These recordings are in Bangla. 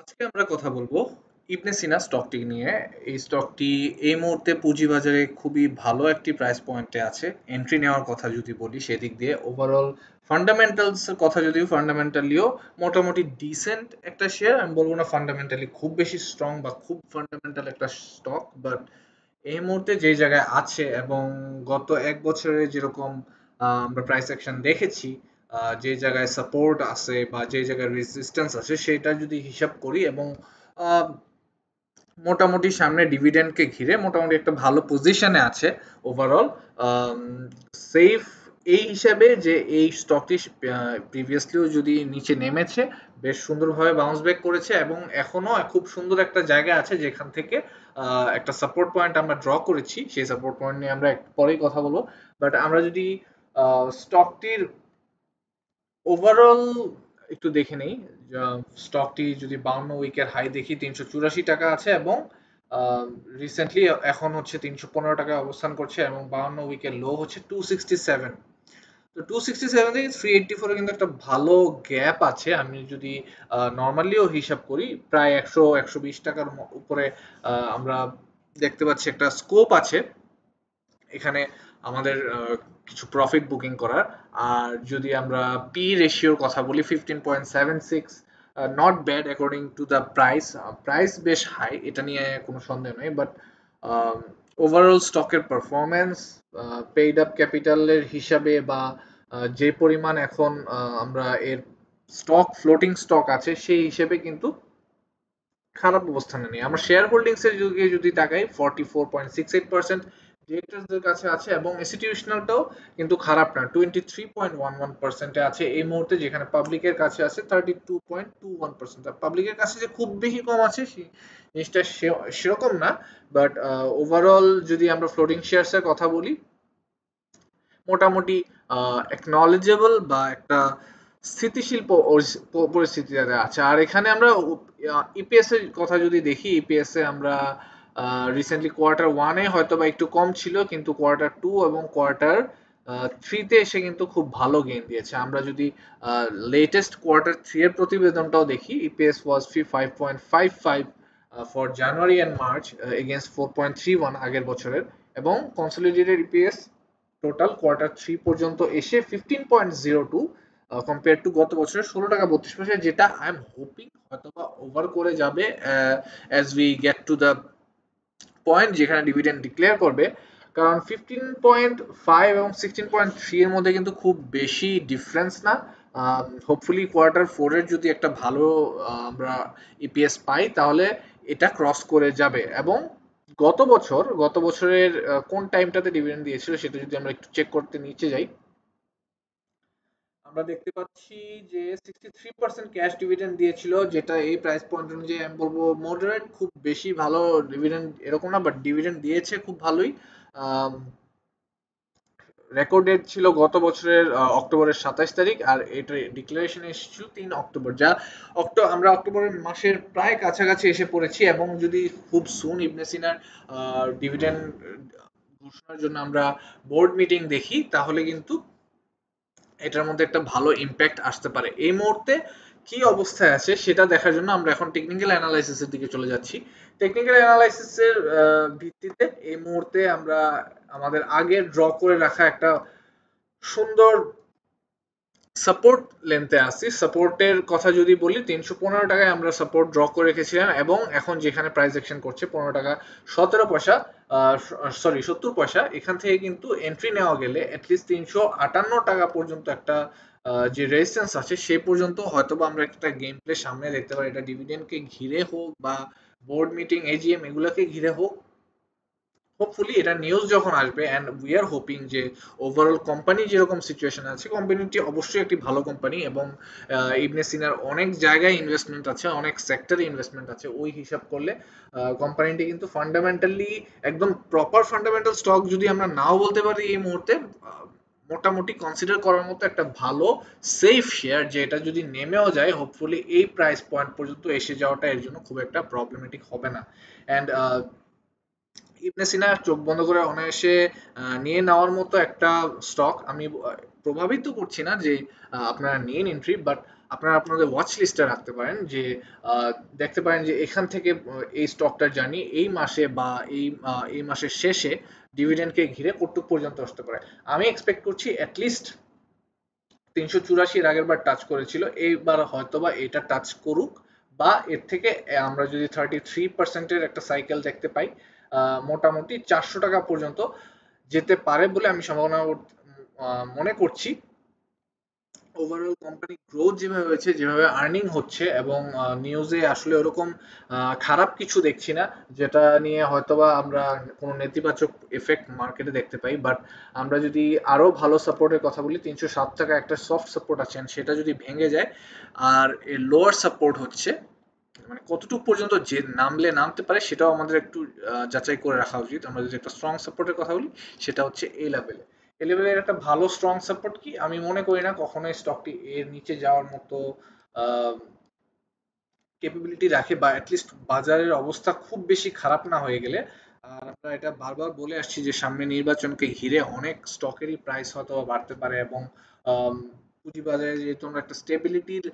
আজকে আমরা কথা বলবো ইবনে সিনা স্টকটি নিয়ে। এই স্টকটি এই মুহূর্তে পুঁজিবাজারে খুবই ভালো একটি প্রাইস পয়েন্টে আছে। এন্ট্রি নেওয়ার কথা যদি বলি সেদিক দিয়ে ওভারঅল ফান্ডামেন্টালস এর কথা যদিও ফান্ডামেন্টালিও মোটামুটি ডিসেন্ট একটা শেয়ার। আমি বলবো না ফান্ডামেন্টালি খুব বেশি স্ট্রং বা খুব ফান্ডামেন্টাল একটা স্টক, বাট এই মুহূর্তে যে জায়গায় আছে এবং গত এক বছরে যেরকম আমরা প্রাইস অ্যাকশন দেখেছি, যে জায়গায় সাপোর্ট আছে বা যে জায়গায় রেজিস্ট্যান্স আছে সেটা যদি হিসাব করি এবং আহ, মোটামুটি সামনে ডিভিডেন্ডকে ঘিরে মোটামুটি একটা ভালো পজিশনে আছে ওভারঅল সেফ। এই হিসাবে যে এই স্টকটি প্রিভিয়াসলিও যদি নিচে নেমেছে, বেশ সুন্দরভাবে বাউন্স ব্যাক করেছে এবং এখনো খুব সুন্দর একটা জায়গা আছে যেখান থেকে একটা সাপোর্ট পয়েন্ট আমরা ড্র করেছি। সেই সাপোর্ট পয়েন্ট নিয়ে আমরা একটু পরেই কথা বলবো। বাট আমরা যদি স্টকটির ওভারঅল একটু দেখে নেই, স্টকটি যদি 52 উইকের হাই দেখি 384 টাকা আছে এবং রিসেন্টলি এখন হচ্ছে 315 টাকায় অবস্থান করছে এবং 52 উইকের লো হচ্ছে 267। তো 267 থেকে 384 এ কিন্তু একটা ভালো গ্যাপ আছে। আমি যদি নর্মালিও হিসাব করি প্রায় 100-120 টাকার উপরে আমরা দেখতে পাচ্ছি একটা স্কোপ আছে এখানে আমাদের কিছু প্রফিট বুকিং করার। আর যদি আমরা পি রেশিওর কথা বলি 15.76, not bad according to the price. Price বেশ হাই, এটা নিয়ে কোনো সন্দেহ নেই, বাট ওভারঅল স্টকের পারফরমেন্স পেইড আপ ক্যাপিটালের হিসাবে বা যে পরিমাণ এখন আমরা এর স্টক ফ্লোটিং স্টক আছে সেই হিসেবে কিন্তু খারাপ অবস্থানে নেই। আমরা শেয়ার হোল্ডিংস এর যুগে যদি তাকাই 44.68% ডিরেক্টরদের কাছে আছে এবং ইনস্টিটিউশনালটাও কিন্তু খারাপ না, 23.11%-এ আছে এই মুহূর্তে, যেখানে পাবলিকের কাছে আছে 32.21%। পাবলিকের কাছে যে খুব বেশি কম আছে সেই জিনিসটা সেরকম না, বাট ওভারঅল যদি আমরা ফ্লোটিং শেয়ার্স এর কথা বলি মোটামুটি একনলেজেবল বা একটা স্থিতিশীল পরিস্থিতিতে আছে। আর এখানে আমরা ইপিএস এর কথা যদি দেখি, ইপিএস এ আমরা রিসেন্টলি কোয়ার্টার ওয়ানে হয়তো বা একটু কম ছিল, কিন্তু কোয়ার্টার টু এবং কোয়ার্টার থ্রিতে এসে কিন্তু খুব ভালো গেইন দিয়েছে। আমরা যদি লেটেস্ট কোয়ার্টার থ্রি এর প্রতিবেদনটাও দেখি, EPS was 5.55 for January and March against 4.31 আগের বছরের, এবং consolidated EPS total quarter three পর্যন্ত এসে 15.02 কম্পেয়ার টু গত বছরের 16 টাকা 32 পয়সা, যেটা আই এম হোপিং হয়তোবা ওভার করে যাবে as we get to the point যেখানে ডিভিডেন্ড ডিক্লেয়ার করবে। কারণ 15.5 এবং 16.3 এর মধ্যে কিন্তু খুব বেশি ডিফারেন্স না। হোপফুলি কোয়ার্টার ফোর এর যদি একটা ভালো আমরা ইপিএস পাই তাহলে এটা ক্রস করে যাবে। এবং গত বছরের কোন টাইমটাতে ডিভিডেন্ড দিয়েছিল সেটা যদি আমরা একটু চেক করতে নিচে যাই, আমরা দেখতে পাচ্ছি যে 63% ক্যাশ ডিভিডেন্ড দিয়েছিল, যেটা এই প্রাইস পয়েন্ট অনুযায়ী আমি বলবো মডারেট, খুব বেশি ভালো ডিভিডেন্ড এরকম না, বাট ডিভিডেন্ড দিয়েছে খুব ভালোই। রেকর্ড ডেট ছিল গত বছরের অক্টোবরের 27 তারিখ, আর এটার ডিক্লারেশন এসেছিল 3 অক্টোবর, যা আমরা অক্টোবরের মাসের প্রায় কাছাকাছি এসে পড়েছি। এবং যদি খুব সুন ইবনে সিনার ডিভিডেন্ড ঘোষণার জন্য আমরা বোর্ড মিটিং দেখি তাহলে কিন্তু এটার মধ্যে একটা ভালো ইম্প্যাক্ট আসতে পারে। এই মুহূর্তে কি অবস্থায় আছে সেটা দেখার জন্য আমরা এখন টেকনিক্যাল অ্যানালাইসিসের দিকে চলে যাচ্ছি। টেকনিক্যাল অ্যানালাইসিসের ভিত্তিতে এই মুহূর্তে আমরা আমাদের আগে ড্র করে রাখা একটা সুন্দর সাপোর্ট লেন্থে আসি। সাপোর্টের কথা যদি বলি 315 টাকায় আমরা সাপোর্ট ড্র করে রেখেছিলাম এবং এখন যেখানে প্রাইস অ্যাকশন করছে 15 টাকা 17 পয়সা, সরি 70 পয়সা, এখান থেকে কিন্তু এন্ট্রি নেওয়া গেলে অ্যাটলিস্ট 358 টাকা পর্যন্ত একটা যে রেজিস্ট্যান্স আছে সে পর্যন্ত হয়তোবা আমরা একটা গেম প্লে সামনে দেখতে পারি। এটা ডিভিডেন্ডকে ঘিরে হোক বা বোর্ড মিটিং এজিএম এগুলোকে ঘিরে হোক, হোপফুলি এটা নিউজ যখন আসবে, অ্যান্ড উই আর হোপিং যে ওভারঅল কোম্পানি যেরকম সিচুয়েশন আছে কোম্পানিটি অবশ্যই একটি ভালো কোম্পানি এবং ইবনে সিনার অনেক জায়গায় ইনভেস্টমেন্ট আছে, অনেক সেক্টরে ইনভেস্টমেন্ট আছে, ওই হিসাব করলে কোম্পানিটি কিন্তু ফান্ডামেন্টালি একদম প্রপার ফান্ডামেন্টাল স্টক যদি আমরা নাও বলতে পারি এই মুহূর্তে, মোটামুটি কনসিডার করার মতো একটা ভালো সেফ শেয়ার, যে এটা যদি নেমেও যায় হোপফুলি এই প্রাইস পয়েন্ট পর্যন্ত এসে যাওয়াটা এর জন্য খুব একটা প্রবলেমেটিক হবে না। অ্যান্ড ইবনে সিনা চোখ বন্ধ করে অনায়াসে নিয়ে নেওয়ার মতো একটা স্টক। আমি প্রভাবিত করছি না যে আপনারা নিন এন্ট্রি, বাট আপনারা আপনাদের ওয়াচ লিস্টে রাখতে পারেন যে আহ, দেখতে পারেন যে এখান থেকে এই স্টকটার জার্নি এই মাসে বা এই মাসের শেষে ডিভিডেন্ডকে ঘিরে কতটুক পর্যন্ত আসতে পারে। আমি এক্সপেক্ট করছি অ্যাটলিস্ট 384 এর আগের বার টাচ করেছিল, এইবার হয়তোবা এটা টাচ করুক, বা এর থেকে আমরা যদি 33% একটা সাইকেল দেখতে পাই, মোটামুটি 400 টাকা পর্যন্ত যেতে পারে বলে আমি সম্ভাবনা মনে করছি। ওভারঅল কোম্পানি গ্রোথ যেভাবে হয়েছে, যেভাবে আর্নিং হচ্ছে, এবং নিউজে আসলে ওরকম খারাপ কিছু দেখছি না যেটা নিয়ে হয়তোবা আমরা কোনো নেতিবাচক এফেক্ট মার্কেটে দেখতে পাই। বাট আমরা যদি আরো ভালো সাপোর্টের কথা বলি, 307 টাকা একটা সফট সাপোর্ট আছে, and সেটা যদি ভেঙে যায়, আর এর লোয়ার সাপোর্ট হচ্ছে মানে কতটুকু পর্যন্ত যে নামতে পারে সেটাও আমাদের একটু যাচাই করে রাখা উচিত। আমরা যদি একটা স্ট্রং সাপোর্টের কথা বলি, সেটা হচ্ছে এই লেভেলে। এই লেভেলের একটা ভালো স্ট্রং সাপোর্ট কি, আমি মনে করি না কখনোই স্টকটি এর নিচে যাওয়ার মতো ক্যাপাবিলিটি রাখে, বা অ্যাটলিস্ট বাজারের অবস্থা খুব বেশি খারাপ না হয়ে গেলে। আর আমরা এটা বারবার বলে আসছি যে সামনে নির্বাচনকে ঘিরে অনেক স্টকেরই প্রাইস হয়তো বাড়তে পারে, এবং আম, পুঁজিবাজারে যেহেতু আমরা একটা স্টেবিলিটির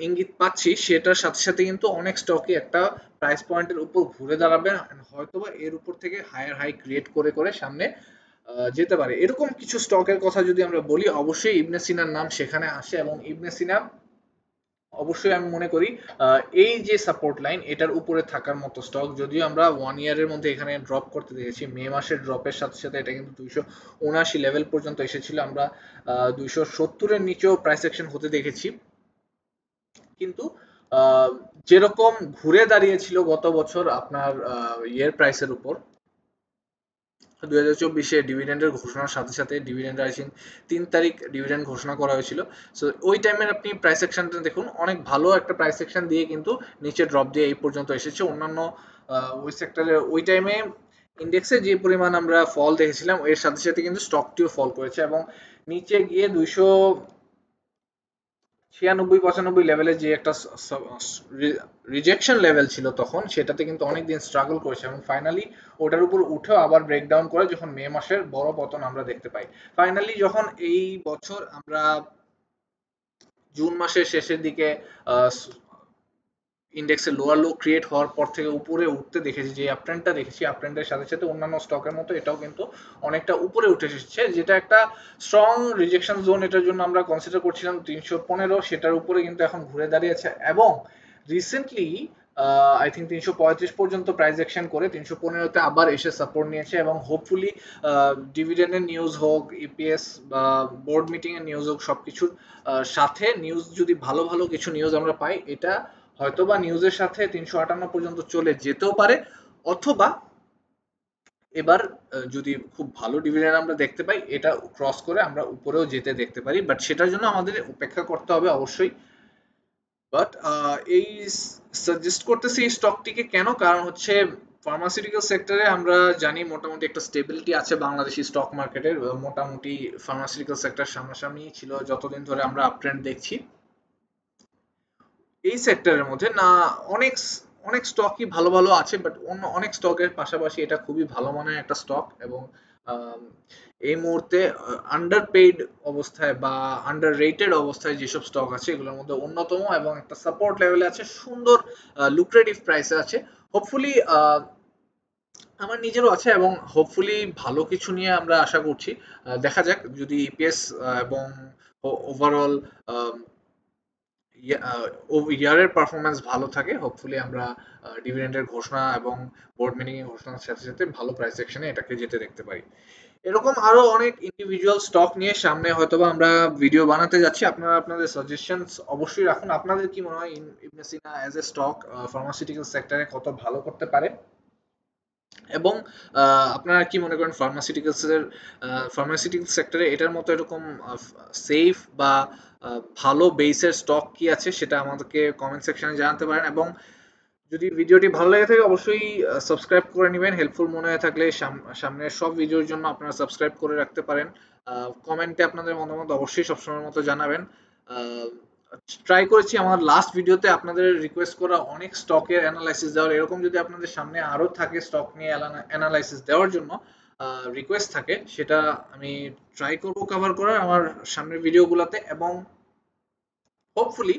ইঙ্গিত পাচ্ছি, সেটার সাথে সাথে কিন্তু অনেক স্টকই একটা প্রাইস পয়েন্টের উপর ঘুরে দাঁড়াবে, and হয়তোবা এর উপর থেকে হায়ার হাই ক্রিয়েট করে করে সামনে যেতে পারে। এরকম কিছু স্টকের কথা যদি আমরা বলি, অবশ্যই ইবনে সিনার নাম সেখানে আসে, এবং ইবনে সিনা অবশ্যই আমি মনে করি এই যে সাপোর্ট লাইন এটার উপরে থাকার মতো স্টক। যদিও আমরা 1 ইয়ারের মধ্যে এখানে ড্রপ করতে দেখেছি, মে মাসের ড্রপের সাথে সাথে এটা কিন্তু 279 লেভেল পর্যন্ত এসেছিল, আমরা 270-এর নিচেও প্রাইস অ্যাকশন হতে দেখেছি। কিন্তু আহ, যেরকম ঘুরে দাঁড়িয়েছিল গত বছর আপনার ইয়ের প্রাইসের উপর, 2024-এ ডিভিডেন্ডের ঘোষণার সাথে সাথে ডিভিডেন্ড আই থিঙ্ক 3 তারিখ ডিভিডেন্ড ঘোষণা করা হয়েছিল। সো ওই টাইমের আপনি প্রাইস সেকশনটা দেখুন, অনেক ভালো একটা প্রাইস সেকশন দিয়ে কিন্তু নিচে ড্রপ দিয়ে এই পর্যন্ত এসেছে। অন্যান্য ওই সেক্টরে ওই টাইমে ইন্ডেক্সে যে পরিমাণ আমরা ফল দেখেছিলাম, এর সাথে সাথে কিন্তু স্টকটিও ফল করেছে, এবং নিচে গিয়ে 296-95 লেভেলে যে একটা রিজেকশন লেভেল ছিল তখন, সেটাতে কিন্তু অনেকদিন স্ট্রাগল করেছে, এবং ফাইনালি ওটার উপর উঠেও আবার ব্রেকডাউন করে যখন মে মাসের বড় পতন আমরা দেখতে পাই। ফাইনালি যখন এই বছর আমরা জুন মাসের শেষের দিকে ইন্ডেক্সে লোয়ার লো ক্রিয়েট হওয়ার পর থেকে উপরে উঠতে দেখেছি, যে আপট্রেন্ডটা দেখেছি, আপট্রেন্ডের সাথে সাথে অন্যান্য স্টকের মতো এটাও কিন্তু অনেকটা উপরে উঠে এসেছে, যেটা একটা স্ট্রং রিজেকশন জোন। এটার জন্য আমরা কনসিডার করছিলাম 315, সেটার উপরে কিন্তু এখন ঘুরে দাঁড়িয়েছে, এবং রিসেন্টলি আই থিঙ্ক 335 পর্যন্ত প্রাইস অ্যাকশন করে 315-তে আবার এসে সাপোর্ট নিয়েছে, এবং হোপফুলি ডিভিডেন্ডের নিউজ হোক, ইপিএস বা বোর্ড মিটিং এর নিউজ হোক, সবকিছুর সাথে নিউজ যদি ভালো ভালো কিছু নিউজ আমরা পাই, এটা হয়তোবা নিউজের সাথে 358 পর্যন্ত চলে যেতেও পারে, অথবা এবার যদি খুব ভালো ডিভিডেন্ড আমরা দেখতে পাই, এটা ক্রস করে আমরা উপরেও যেতে দেখতে পারি, বাট সেটার জন্য আমাদের অপেক্ষা করতে হবে অবশ্যই। বাট এই সাজেস্ট করতেছি এই স্টকটিকে কেন, কারণ হচ্ছে ফার্মাসিউটিক্যাল সেক্টরে আমরা জানি মোটামুটি একটা স্টেবিলিটি আছে বাংলাদেশি স্টক মার্কেটের। মোটামুটি ফার্মাসিউটিক্যাল সেক্টর সামনাসামনি ছিল যতদিন ধরে আমরা আপট্রেন্ড দেখছি। এই সেক্টরের মধ্যে না অনেক অনেক স্টকই ভালো ভালো আছে, বাট অন্য অনেক স্টকের পাশাপাশি এটা খুবই ভালো মানের একটা স্টক, এবং আম, এই মুহূর্তে আন্ডার পেইড অবস্থায় বা আন্ডার রেটেড অবস্থায় যেসব স্টক আছে এগুলোর মধ্যে অন্যতম, এবং একটা সাপোর্ট লেভেলে আছে, সুন্দর লুক্রেটিভ প্রাইসে আছে। হোপফুলি আমার নিজেরও আছে, এবং হোপফুলি ভালো কিছু নিয়ে আমরা আশা করছি। দেখা যাক যদি ইপিএস এবং ওভারঅল ইয়ারের পারফরমেন্স ভালো থাকে, হোপফুলি আমরা ডিভিডেন্ডের ঘোষণা এবং বোর্ড মিটিং এর ঘোষণার সাথে সাথে ভালো প্রাইস সেকশনে এটাকে যেতে দেখতে পারি। এরকম আরো অনেক ইন্ডিভিজুয়াল স্টক নিয়ে সামনে হয়তোবা আমরা ভিডিও বানাতে যাচ্ছি। আপনারা আপনাদের সাজেশনস অবশ্যই রাখুন। আপনাদের কি মনে হয় ইবনে সিনা অ্যাজ এ স্টক ফার্মাসিউটিক্যাল সেক্টরে কত ভালো করতে পারে, এবং আপনারা কি মনে করেন ফার্মাসিউটিক্যাল সেক্টরে এটার মতো এরকম সেফ বা ভালো বেসের স্টক কি আছে, সেটা আমাদেরকে কমেন্ট সেকশনে জানাতে পারেন। এবং যদি ভিডিওটি ভালো লেগে থাকে অবশ্যই সাবস্ক্রাইব করে নেবেন। হেল্পফুল মনে হয়ে থাকলে সামনের সব ভিডিওর জন্য আপনারা সাবস্ক্রাইব করে রাখতে পারেন। কমেন্টে আপনাদের মতামত অবশ্যই সবসময়ের মতো জানাবেন। ট্রাই করেছি আমার লাস্ট ভিডিওতে আপনাদের রিকোয়েস্ট করা অনেক স্টকের অ্যানালাইসিস দেওয়ার, এরকম যদি আপনাদের সামনে আরো থাকে স্টক নিয়ে অ্যানালাইসিস দেওয়ার জন্য রিকোয়েস্ট থাকে, সেটা আমি ট্রাই করব কভার করার আমার সামনের ভিডিওগুলোতে। এবং হোপফুলি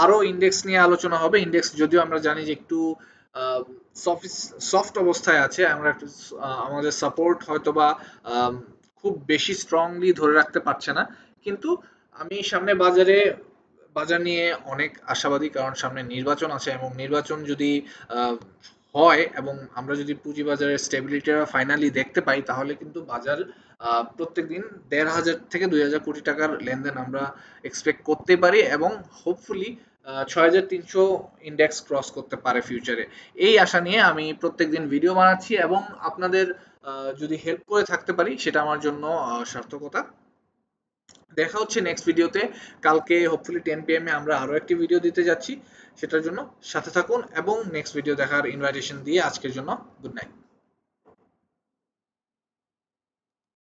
আরো ইন্ডেক্স নিয়ে আলোচনা হবে। ইন্ডেক্স যদিও আমরা জানি যে একটু সফট অবস্থায় আছে, আমরা একটু আমাদের সাপোর্ট হয়তোবা আম, খুব বেশি স্ট্রংলি ধরে রাখতে পারছে না, কিন্তু আমি সামনে বাজার নিয়ে অনেক আশাবাদী, কারণ সামনে নির্বাচন আছে এবং নির্বাচন যদি আহ, হয় এবং আমরা যদি পুঁজিবাজারের স্টেবিলিটিটা ফাইনালি দেখতে পাই, তাহলে কিন্তু বাজার প্রত্যেকদিন ১,৫০০ থেকে ২,০০০ কোটি টাকার লেনদেন আমরা এক্সপেক্ট করতে পারি এবং হোপফুলি ৬,৩০০ ইন্ডেক্স ক্রস করতে পারে ফিউচারে। এই আশা নিয়ে আমি প্রত্যেকদিন ভিডিও বানাচ্ছি এবং আপনাদের যদি হেল্প করে থাকতে পারি সেটা আমার জন্য সার্থকতা। দেখা হচ্ছে নেক্সট ভিডিওতে। কালকে হোপফুলি 10 PM এ আমরা আরো একটি ভিডিও দিতে যাচ্ছি। সেটার জন্য সাথে থাকুন এবং নেক্সট ভিডিও দেখার ইনভাইটেশন দিয়ে আজকের জন্য গুড নাইট।